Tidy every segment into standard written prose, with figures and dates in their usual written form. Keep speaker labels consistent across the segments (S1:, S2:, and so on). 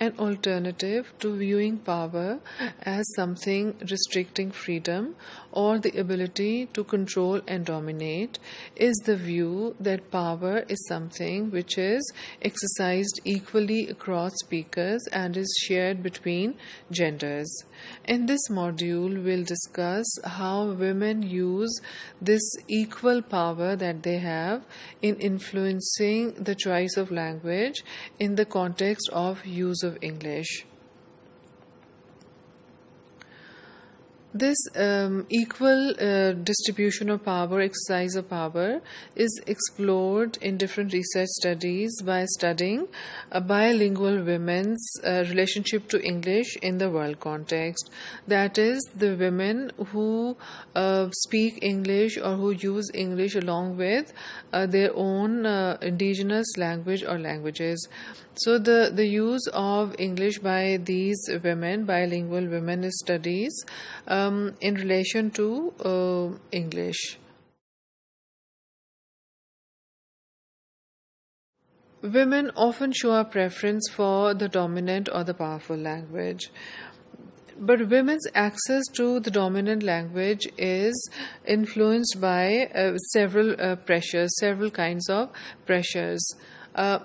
S1: An alternative to viewing power as something restricting freedom or the ability to control and dominate is the view that power is something which is exercised equally across speakers and is shared between genders. In this module, we'll discuss how women use this equal power that they have in influencing the choice of language in the context of use of English. This equal distribution of power, exercise of power, is explored in different research studies by studying bilingual women's relationship to English in the world context. That is, the women who speak English or who use English along with their own indigenous language or languages. So the use of English by these women, bilingual women, is studies in relation to English. Women often show a preference for the dominant or the powerful language. But women's access to the dominant language is influenced by several pressures, several kinds of pressures.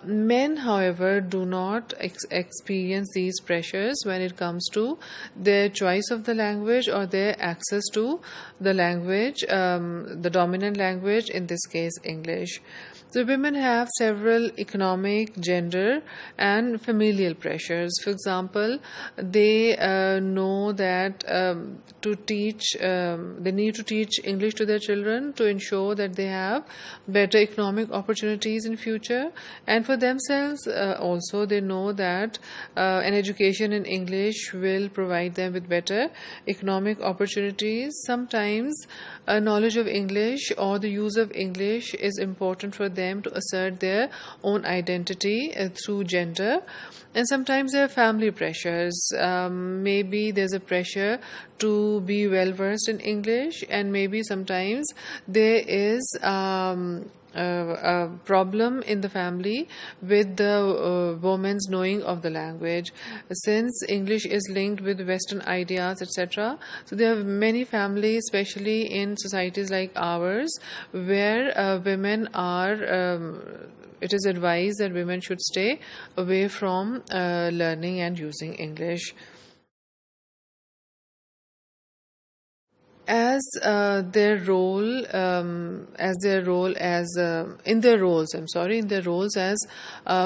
S1: Men, however, do not experience these pressures when it comes to their choice of the language or their access to the language, the dominant language, in this case English. So women have several economic, gender, and familial pressures. For example, they know that they need to teach English to their children to ensure that they have better economic opportunities in future. And for themselves also, they know that an education in English will provide them with better economic opportunities. Sometimes knowledge of English or the use of English is important for them to assert their own identity through gender. And sometimes there are family pressures. Maybe there's a pressure to be well versed in English, and maybe sometimes there is a problem in the family with the woman's knowing of the language, since English is linked with Western ideas, etc. So there are many families, especially in societies like ours, where women are it is advised that women should stay away from learning and using English. As their role as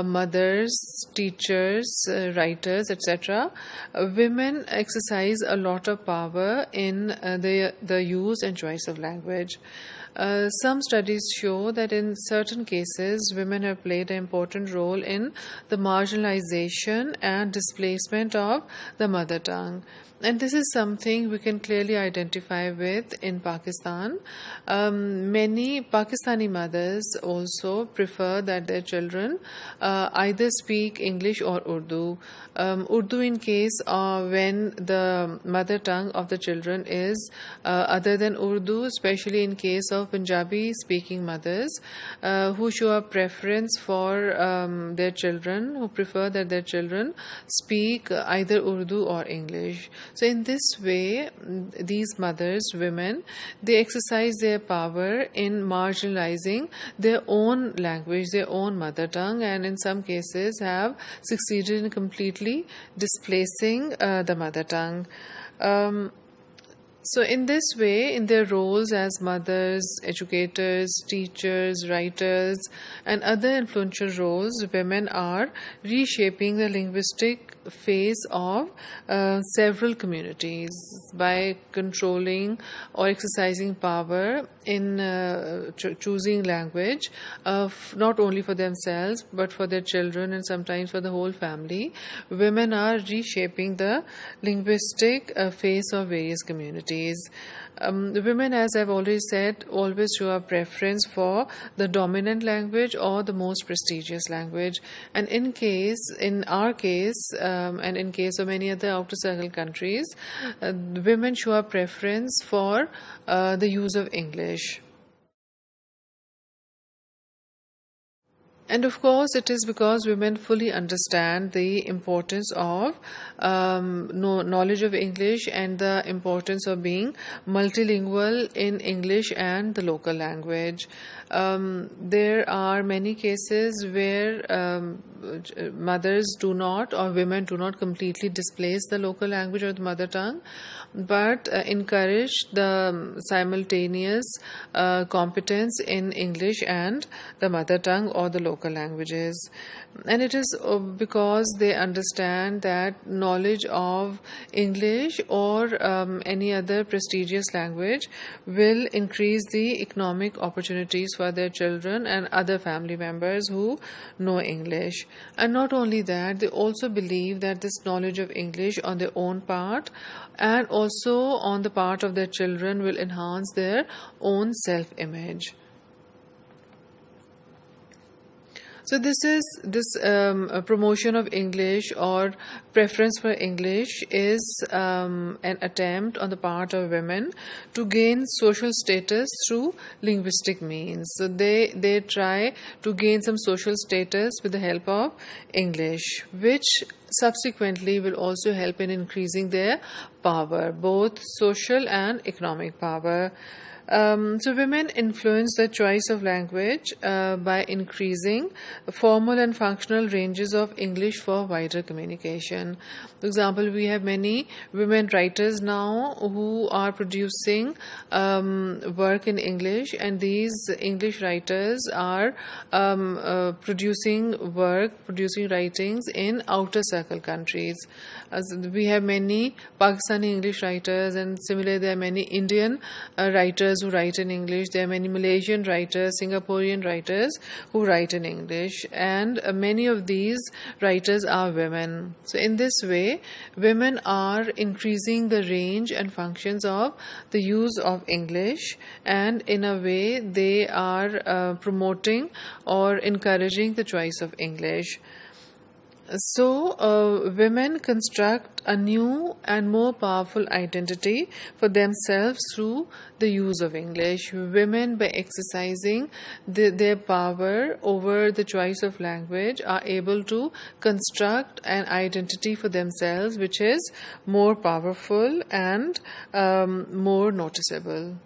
S1: mothers, teachers, writers, etc., women exercise a lot of power in the use and choice of language. Some studies show that in certain cases, women have played an important role in the marginalization and displacement of the mother tongue. And this is something we can clearly identify with in Pakistan. Many Pakistani mothers also prefer that their children either speak English or Urdu. Urdu in case when the mother tongue of the children is other than Urdu, especially in case of Punjabi speaking mothers who show a preference for their children, who prefer that their children speak either Urdu or English. So in this way, these mothers, women, they exercise their power in marginalizing their own language, their own mother tongue, and in some cases have succeeded in completely displacing the mother tongue. So in this way, in their roles as mothers, educators, teachers, writers, and other influential roles, women are reshaping the linguistic face of several communities by controlling or exercising power in choosing language, not only for themselves but for their children and sometimes for the whole family. Women are reshaping the linguistic face of various communities. The women, as I've already said, always show a preference for the dominant language or the most prestigious language. And in our case, and in case of many other outer circle countries, women show a preference for the use of English. And of course, it is because women fully understand the importance of knowledge of English and the importance of being multilingual in English and the local language. There are many cases where mothers do not, or women do not completely displace the local language or the mother tongue, but encourage the simultaneous competence in English and the mother tongue or the local languages. And it is because they understand that knowledge of English or any other prestigious language will increase the economic opportunities for their children and other family members who know English. And not only that, they also believe that this knowledge of English on their own part and also on the part of their children will enhance their own self-image. So this promotion of English or preference for English is an attempt on the part of women to gain social status through linguistic means. So they try to gain some social status with the help of English, which subsequently will also help in increasing their power, both social and economic power. So women influence the choice of language by increasing formal and functional ranges of English for wider communication. For example, we have many women writers now who are producing work in English, and these English writers are producing writings in outer circle countries. We have many Pakistani English writers, and similarly there are many Indian writers who write in English. There are many Malaysian writers, Singaporean writers who write in English, and many of these writers are women. So in this way, women are increasing the range and functions of the use of English, and in a way they are promoting or encouraging the choice of English. So, women construct a new and more powerful identity for themselves through the use of English. Women, by exercising their power over the choice of language, are able to construct an identity for themselves which is more powerful and more noticeable.